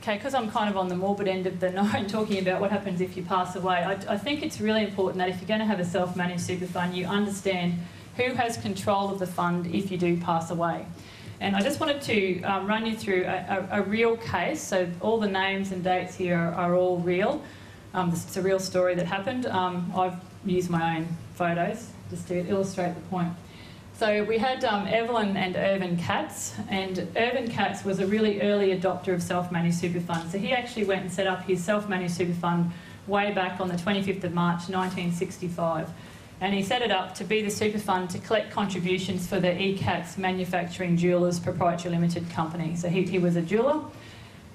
okay, because I'm kind of on the morbid end of the night talking about what happens if you pass away, I think it's really important that if you're going to have a self-managed super fund, you understand who has control of the fund if you do pass away. And I just wanted to run you through a real case. So all the names and dates here are all real. It's a real story that happened. I've used my own photos just to illustrate the point. So we had Evelyn and Irvin Katz, and Irvin Katz was a really early adopter of self-managed super funds. So he actually went and set up his self-managed super fund way back on the 25th of March 1965. And he set it up to be the super fund to collect contributions for the E-Katz Manufacturing Jewellers Proprietary Limited Company. So he was a jeweller,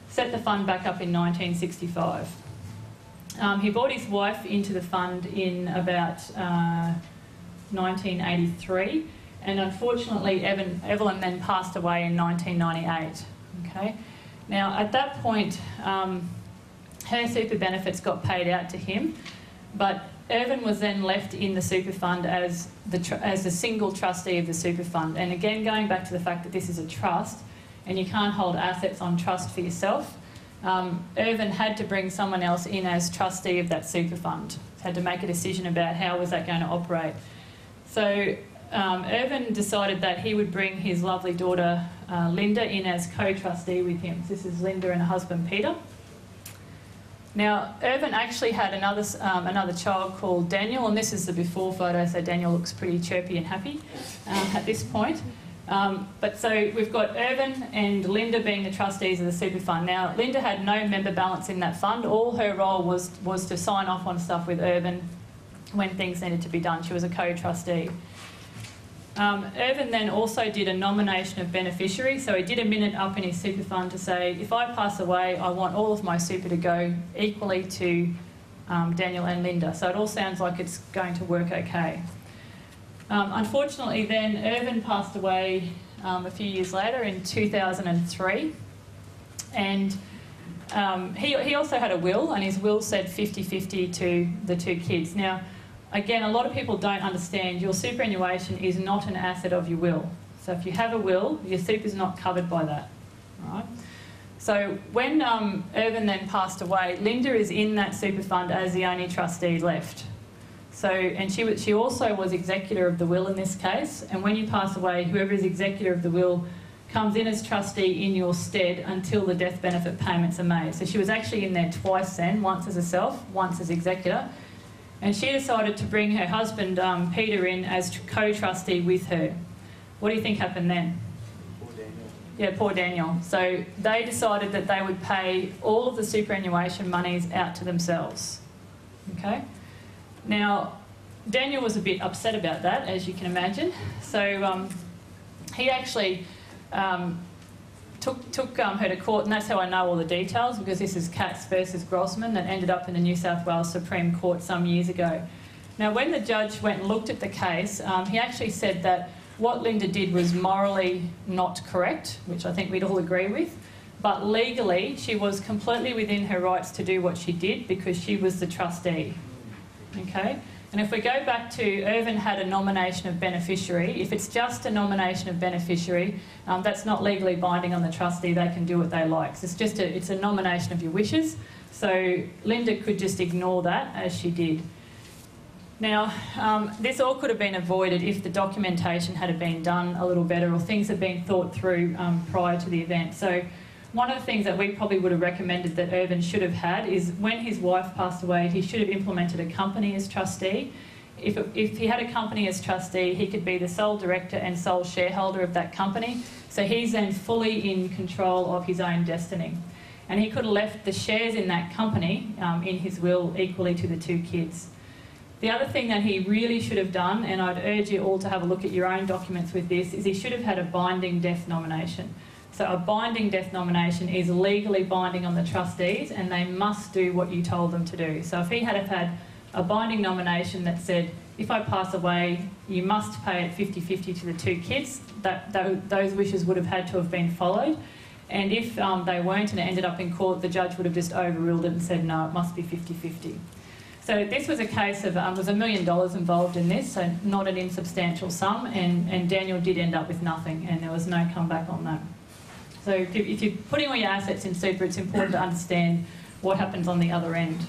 set the fund back up in 1965. He brought his wife into the fund in about 1983. And unfortunately, Evelyn then passed away in 1998. Okay. Now, at that point, her super benefits got paid out to him, but Irvin was then left in the super fund as the single trustee of the super fund. And again, going back to the fact that this is a trust, and you can't hold assets on trust for yourself, Irvin had to bring someone else in as trustee of that super fund. Had to make a decision about how was that going to operate. So Irvin decided that he would bring his lovely daughter Linda in as co-trustee with him. This is Linda and her husband Peter. Now, Irvin actually had another child called Daniel, and this is the before photo, so Daniel looks pretty chirpy and happy at this point. But so we've got Irvin and Linda being the trustees of the super fund. Now, Linda had no member balance in that fund. All her role was to sign off on stuff with Irvin when things needed to be done. She was a co-trustee. Irvin then also did a nomination of beneficiary, so he did a minute up in his super fund to say, if I pass away, I want all of my super to go equally to Daniel and Linda. So it all sounds like it's going to work okay. Unfortunately then, Irvin passed away a few years later in 2003, and he also had a will, and his will said 50-50 to the two kids. Now, again, a lot of people don't understand your superannuation is not an asset of your will. So if you have a will, your super is not covered by that. Right? So when Irvin then passed away, Linda is in that super fund as the only trustee left. So, and she also was executor of the will in this case. And when you pass away, whoever is executor of the will comes in as trustee in your stead until the death benefit payments are made. So she was actually in there twice then, once as herself, once as executor. And she decided to bring her husband, Peter, in as co-trustee with her. What do you think happened then? Poor Daniel. Yeah, poor Daniel. So they decided that they would pay all of the superannuation monies out to themselves. Okay? Now, Daniel was a bit upset about that, as you can imagine. So he actually took her to court, and that's how I know all the details, because this is Katz versus Grossman that ended up in the New South Wales Supreme Court some years ago. Now, when the judge went and looked at the case, he actually said that what Linda did was morally not correct, which I think we'd all agree with, but legally she was completely within her rights to do what she did because she was the trustee. Okay? And if we go back to Irvin had a nomination of beneficiary, if it's just a nomination of beneficiary, that's not legally binding on the trustee. They can do what they like. So it's a nomination of your wishes. So Linda could just ignore that, as she did. Now, this all could have been avoided if the documentation had been done a little better or things had been thought through prior to the event. So one of the things that we probably would have recommended that Irvin should have had is when his wife passed away, he should have implemented a company as trustee. If he had a company as trustee, he could be the sole director and sole shareholder of that company. So he's then fully in control of his own destiny. And he could have left the shares in that company in his will equally to the two kids. The other thing that he really should have done, and I'd urge you all to have a look at your own documents with this, is he should have had a binding death nomination. So a binding death nomination is legally binding on the trustees, and they must do what you told them to do. So if he had had a binding nomination that said, if I pass away, you must pay it 50-50 to the two kids, those wishes would have had to have been followed. And if they weren't and it ended up in court, the judge would have just overruled it and said, no, it must be 50-50. So this was a case of, there was $1 million involved in this, so not an insubstantial sum, and Daniel did end up with nothing, and there was no comeback on that. So if you're putting all your assets in super, it's important to understand what happens on the other end.